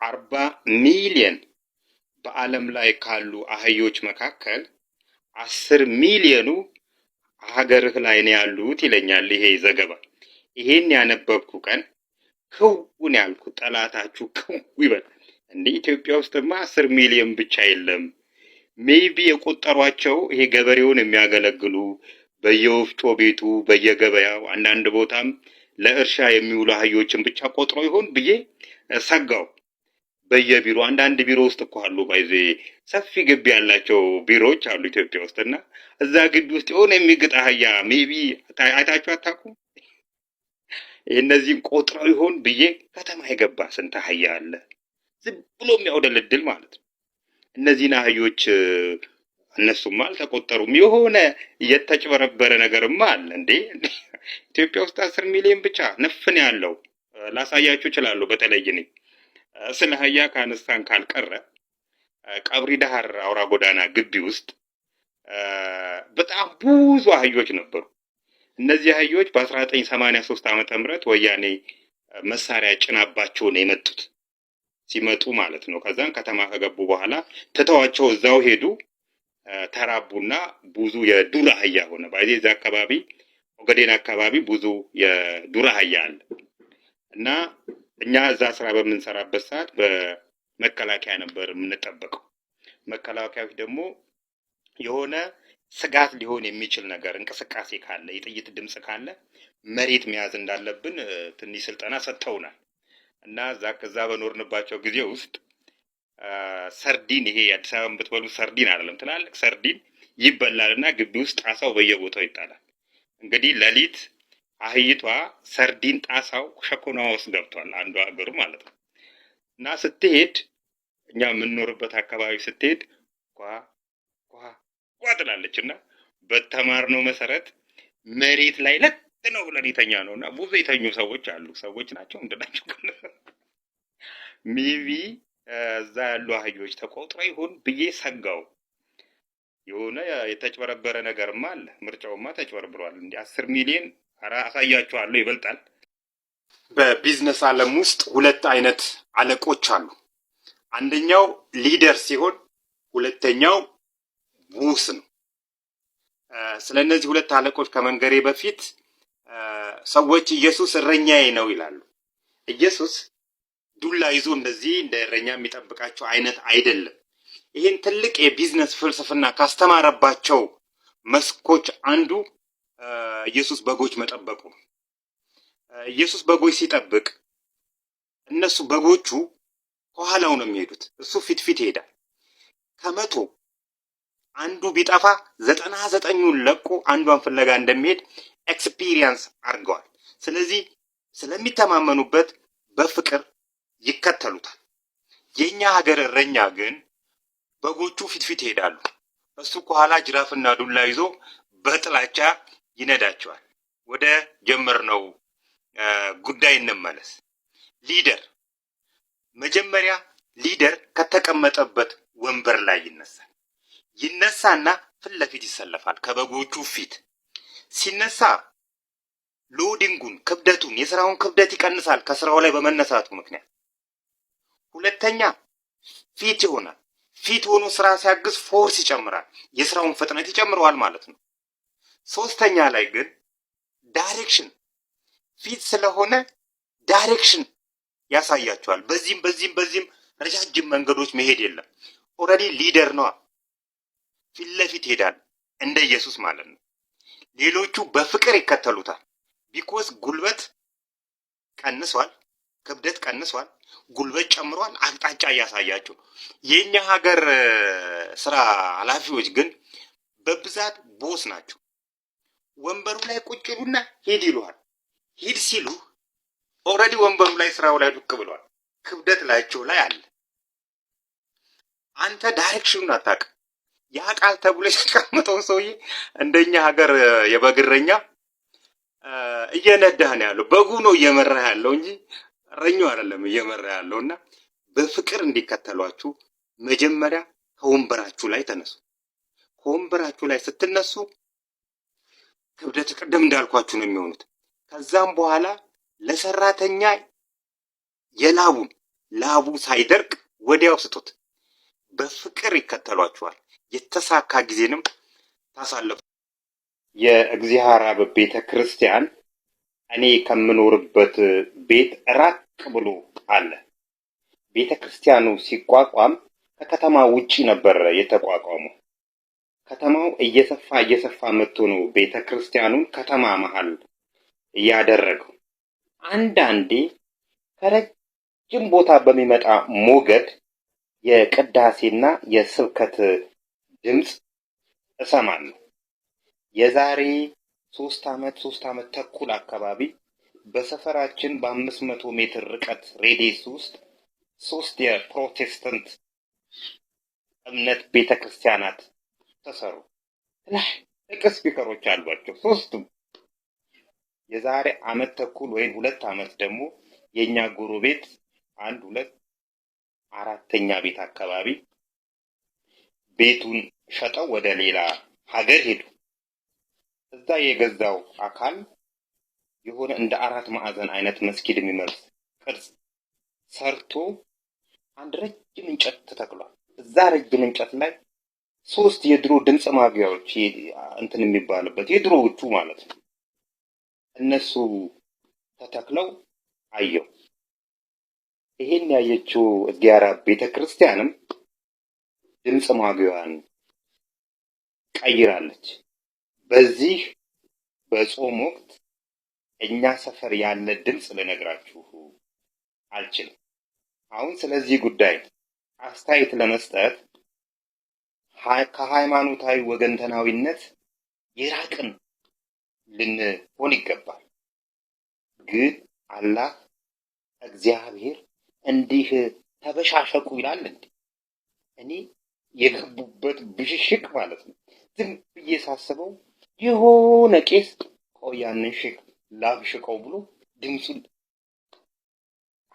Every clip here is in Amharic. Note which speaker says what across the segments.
Speaker 1: 40 ሚሊየን በዓለም ላይ ካሉ አህዮች መካከል 10 ሚሊዮኑ ሀገርህ ላይ ነው ያሉት ይለኛል ይሄ ዘገባ። ይሄን ያነበብኩ ቀን ክውን ያልኩ ጠላታችሁ ክው ይበል። እንደ ኢትዮጵያ ውስጥማ 10 ሚሊዮን ብቻ የለም። ሜይቢ የቆጠሯቸው ይሄ ገበሬውን የሚያገለግሉ በየወፍጮ ቤቱ በየገበያው አንዳንድ ቦታም ለእርሻ የሚውሉ አህዮችን ብቻ ቆጥሮ ይሆን ብዬ ሰጋው። በየቢሮ አንዳንድ ቢሮ ውስጥ እኮ አሉ ባይዜ ሰፊ ግቢ ያላቸው ቢሮዎች አሉ ኢትዮጵያ ውስጥ እና እዛ ግቢ ውስጥ የሆነ የሚግጥ አህያ ሜይቢ አይታችሁ አታውቁም? እነዚህን ቆጥረው ይሆን ብዬ ከተማ የገባ ስንት አህያ አለ ዝም ብሎ የሚያውደለድል ማለት ነው። እነዚህን አህዮች እነሱማ አልተቆጠሩም። የሆነ የተጭበረበረ ነገርማ አለ እንዴ! ኢትዮጵያ ውስጥ 10 ሚሊዮን ብቻ ነፍን ያለው ላሳያችሁ እችላለሁ። በተለይ እኔ ስለ አህያ ካነሳን ካልቀረ ቀብሪ ዳህር አውራ ጎዳና ግቢ ውስጥ በጣም ብዙ አህዮች ነበሩ። እነዚህ አህዮች በ1983 ዓመተ ምህረት ወያኔ መሳሪያ ጭናባቸው ነው የመጡት። ሲመጡ ማለት ነው። ከዛን ከተማ ከገቡ በኋላ ትተዋቸው እዛው ሄዱ። ተራቡና ብዙ የዱር አህያ ሆነ። ባይዜ እዛ አካባቢ ኦጋዴን አካባቢ ብዙ የዱር አህያ አለ እና እኛ እዛ ስራ በምንሰራበት ሰዓት በመከላከያ ነበር የምንጠበቀው። መከላከያዎች ደግሞ የሆነ ስጋት ሊሆን የሚችል ነገር እንቅስቃሴ ካለ የጥይት ድምጽ ካለ መሬት መያዝ እንዳለብን ትንሽ ስልጠና ሰጥተውናል። እና እዛ በኖርንባቸው ጊዜ ውስጥ ሰርዲን ይሄ አዲስ አበባ ብትበሉ ሰርዲን አይደለም ትላልቅ ሰርዲን ይበላልና ግቢ ውስጥ ጣሳው በየቦታው ይጣላል። እንግዲህ ሌሊት አህይቷ ሰርዲን ጣሳው ሸኮና ውስጥ ገብቷል አንዱ ሀገሩ ማለት ነው። እና ስትሄድ እኛ የምንኖርበት አካባቢ ስትሄድ ቋ ትላለችና በተማርነው መሰረት መሬት ላይ ለጥ ነው ብለን የተኛ ነውና ብዙ የተኙ ሰዎች አሉ። ሰዎች ናቸው እንደናቸው ሜቢ እዛ ያሉ አህዮች ተቆጥሮ ይሆን ብዬ ሰጋው። የሆነ የተጭበረበረ ነገርማ አለ። ምርጫውማ ተጭበርብሯል። እንዴ 10 ሚሊዮን አሳያችኋለሁ ይበልጣል። በቢዝነስ ዓለም ውስጥ ሁለት አይነት አለቆች አሉ። አንደኛው ሊደር ሲሆን ሁለተኛው ቦስ ነው። ስለነዚህ ሁለት አለቆች ከመንገሬ በፊት ሰዎች ኢየሱስ እረኛዬ ነው ይላሉ። ኢየሱስ ዱላ ይዞ እንደዚህ እንደ እረኛ የሚጠብቃቸው አይነት አይደለም። ይህን ትልቅ የቢዝነስ ፍልስፍና ካስተማረባቸው መስኮች አንዱ ኢየሱስ በጎች መጠበቁ ነው። ኢየሱስ በጎች ሲጠብቅ እነሱ በጎቹ ከኋላው ነው የሚሄዱት፣ እሱ ፊት ፊት ይሄዳል። ከመቶ አንዱ ቢጠፋ 99ን ለቆ አንዷን ፍለጋ እንደሚሄድ ኤክስፒሪየንስ አድርገዋል። ስለዚህ ስለሚተማመኑበት በፍቅር ይከተሉታል። የኛ ሀገር እረኛ ግን በጎቹ ፊት ፊት ይሄዳሉ፣ እሱ ከኋላ ጅራፍና ዱላ ይዞ በጥላቻ ይነዳቸዋል። ወደ ጀመርነው ጉዳይ እንመለስ። ሊደር መጀመሪያ ሊደር ከተቀመጠበት ወንበር ላይ ይነሳና ፊት ለፊት ይሰለፋል ከበጎቹ ፊት። ሲነሳ ሎዲንጉን ክብደቱን የስራውን ክብደት ይቀንሳል ከስራው ላይ በመነሳቱ ምክንያት። ሁለተኛ ፊት ይሆናል። ፊት ሆኖ ስራ ሲያግዝ ፎርስ ይጨምራል፣ የስራውን ፍጥነት ይጨምረዋል ማለት ነው። ሶስተኛ ላይ ግን ዳይሬክሽን ፊት ስለሆነ ዳይሬክሽን ያሳያቸዋል። በዚህም ረጃጅም መንገዶች መሄድ የለም። ኦልሬዲ ሊደር ነው፣ ፊት ለፊት ይሄዳል እንደ ኢየሱስ ማለት ነው። ሌሎቹ በፍቅር ይከተሉታል። ቢኮዝ ጉልበት ቀንሷል፣ ክብደት ቀንሷል፣ ጉልበት ጨምሯል። አቅጣጫ እያሳያቸው። የኛ ሀገር ስራ ኃላፊዎች ግን በብዛት ቦስ ናቸው። ወንበሩ ላይ ቁጭ ይሉና ሂድ ይሉሃል። ሂድ ሲሉ ኦልሬዲ ወንበሩ ላይ ስራው ላይ ዱቅ ብሏል። ክብደት ላያቸው ላይ አለ። አንተ ዳይሬክሽኑን አታውቅም። ያ ቃል ተብሎ የተቀመጠውን ሰውዬ እንደኛ ሀገር የበግረኛ እየነዳህ ነው ያለው። በጉ ነው እየመራህ ያለው እንጂ እረኛው አይደለም እየመራህ ያለውና በፍቅር እንዲከተሏችሁ መጀመሪያ ከወንበራችሁ ላይ ተነሱ። ከወንበራችሁ ላይ ስትነሱ ክብደት ቅድም እንዳልኳችሁ ነው የሚሆኑት። ከዛም በኋላ ለሰራተኛ የላቡን ላቡ ሳይደርቅ ወዲያው ስጡት። በፍቅር ይከተሏችኋል። የተሳካ ጊዜንም ታሳልፉ። የእግዚአብሔር አብ ቤተ ክርስቲያን እኔ ከምኖርበት ቤት ራቅ ብሎ አለ። ቤተ ክርስቲያኑ ሲቋቋም ከከተማ ውጪ ነበር የተቋቋመው። ከተማው እየሰፋ መጥቶ ነው ቤተ ክርስቲያኑን ከተማ መሃል ያደረገው። አንዳንዴ ከረጅም ቦታ በሚመጣ ሞገድ የቅዳሴና የስብከት ድምፅ እሰማለሁ። የዛሬ 3 ዓመት ተኩል አካባቢ በሰፈራችን በ500 ሜትር ርቀት ሬዲየስ ውስጥ 3 የፕሮቴስታንት እምነት ቤተክርስቲያናት ተሰሩ። ትላልቅ ስፒከሮች አሏቸው ሶስቱም። የዛሬ ዓመት ተኩል ወይም 2 ዓመት ደግሞ የኛ ጎረቤት 1 2 4ኛ ቤት አካባቢ ቤቱን ሸጠው ወደ ሌላ ሀገር ሄዱ። እዛ የገዛው አካል የሆነ እንደ 4 ማዕዘን አይነት መስጊድ የሚመስል ቅርጽ ሰርቶ አንድ ረጅም እንጨት ተተክሏል። እዛ ረጅም እንጨት ላይ 3 የድሮ ድምፅ ማጉያዎች እንትን የሚባልበት የድሮዎቹ ማለት ነው እነሱ ተተክለው አየው። ይሄን ያየችው እግዚአብሔር ቤተክርስቲያንም ድምፅ ማጉያን ቀይራለች። በዚህ በጾም ወቅት እኛ ሰፈር ያለ ድምፅ ልነግራችሁ አልችልም። አሁን ስለዚህ ጉዳይ አስተያየት ለመስጠት ከሃይማኖታዊ ወገንተናዊነት የራቅን ልንሆን ይገባል። ግን አላህ እግዚአብሔር እንዲህ ተበሻሸቁ ይላል እንዴ? እኔ የገቡበት ብሽሽቅ ማለት ነው። ዝም ብዬ ሳስበው የሆነ ቄስ ቆያንን ሽቅ ላብሽቀው ብሎ ድምፁን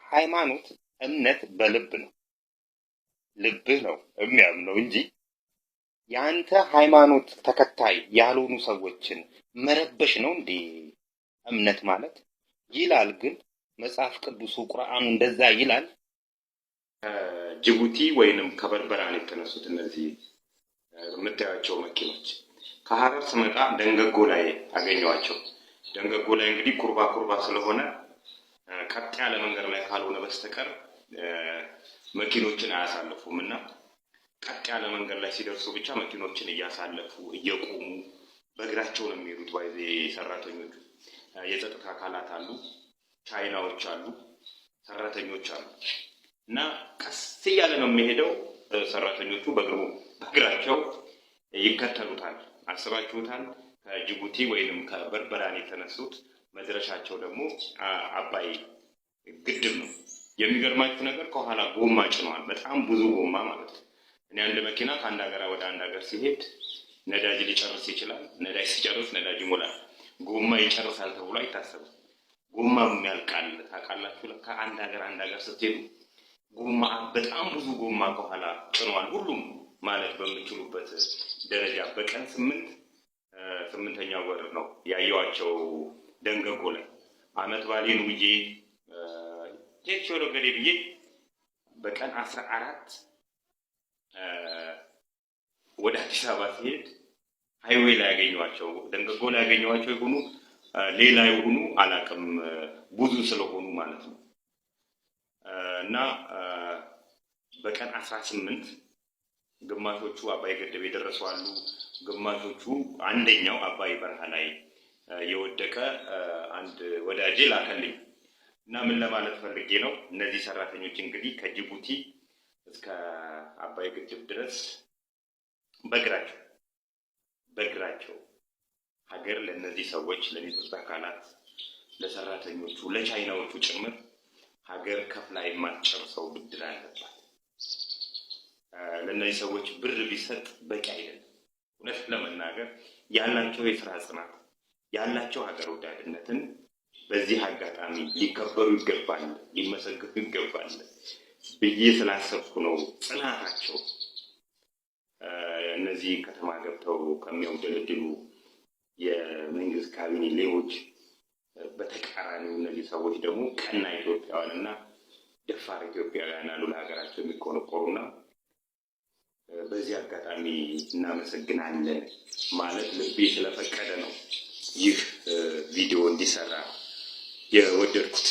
Speaker 1: ሃይማኖት እምነት በልብ ነው። ልብህ ነው የሚያምነው እንጂ ያንተ ሃይማኖት ተከታይ ያልሆኑ ሰዎችን መረበሽ ነው እንዴ እምነት ማለት ይላል። ግን መጽሐፍ ቅዱሱ ቁርአኑ እንደዛ ይላል። ጅቡቲ ወይንም ከበርበራን የተነሱት እነዚህ የምታያቸው መኪኖች ከሀረር ስመጣ ደንገጎ ላይ አገኘዋቸው። ደንገጎ ላይ እንግዲህ ኩርባ ስለሆነ ቀጥ ያለ መንገድ ላይ ካልሆነ በስተቀር መኪኖችን አያሳልፉም እና ቀጥ ያለ መንገድ ላይ ሲደርሱ ብቻ መኪኖችን እያሳለፉ እየቆሙ በእግራቸው ነው የሚሄዱት። ባይዜ ሰራተኞቹ የጸጥታ አካላት አሉ፣ ቻይናዎች አሉ፣ ሰራተኞች አሉ እና ቀስ እያለ ነው የሚሄደው። ሰራተኞቹ በእግራቸው ይከተሉታል። አስባችሁታል? ከጅቡቲ ወይንም ከበርበራን የተነሱት መድረሻቸው ደግሞ አባይ ግድብ ነው። የሚገርማችሁ ነገር ከኋላ ጎማ ጭነዋል። በጣም ብዙ ጎማ ማለት ነው። እኔ አንድ መኪና ከአንድ ሀገር ወደ አንድ ሀገር ሲሄድ ነዳጅ ሊጨርስ ይችላል። ነዳጅ ሲጨርስ ነዳጅ ይሞላል። ጎማ ይጨርሳል ተብሎ አይታሰብም። ጎማም ያልቃል። ታውቃላችሁ? ለካ አንድ ሀገር ስትሄዱ ጎማ በጣም ብዙ ጎማ ከኋላ ጭነዋል። ሁሉም ማለት በምችሉበት ደረጃ በቀን 8ኛ ወር ነው ያየዋቸው ደንገጎ ላይ አመት ባሌን ውዬ ቴክሾሎ ገዴ ብዬ በቀን 14 ወደ አዲስ አበባ ሲሄድ ሃይዌይ ላይ ያገኘዋቸው ደንገጎ ላይ ያገኘዋቸው ይሁኑ ሌላ ይሁኑ አላውቅም፣ ብዙ ስለሆኑ ማለት ነው። እና በቀን 18 ግማሾቹ አባይ ገደብ የደረሱ አሉ። ግማሾቹ አንደኛው አባይ በረሃ ላይ የወደቀ አንድ ወዳጄ ላከልኝ እና ምን ለማለት ፈልጌ ነው፣ እነዚህ ሰራተኞች እንግዲህ ከጅቡቲ እስከ አባይ ግድብ ድረስ በእግራቸው ሀገር ለእነዚህ ሰዎች ለሚጠጣ አካላት ለሰራተኞቹ ለቻይናዎቹ ጭምር ሀገር ከፍላ የማትጨርሰው ብድር አለባት። ለእነዚህ ሰዎች ብር ቢሰጥ በቂ አይደለም። እውነት ለመናገር ያላቸው የስራ ጽናት ያላቸው ሀገር ወዳድነትን በዚህ አጋጣሚ ሊከበሩ ይገባል፣ ሊመሰገኑ ይገባል ብዬ ስላሰብኩ ነው። ጽናታቸው እነዚህ ከተማ ገብተው ከሚያውደለድሉ የመንግስት ካቢኔ ሌቦች በተቃራኒው እነዚህ ሰዎች ደግሞ ቀና ኢትዮጵያውያንና ደፋር ኢትዮጵያውያን አሉ ለሀገራቸው የሚቆረቆሩና በዚህ አጋጣሚ እናመሰግናለን ማለት ልቤ ስለፈቀደ ነው ይህ ቪዲዮ እንዲሰራ የወደድኩት።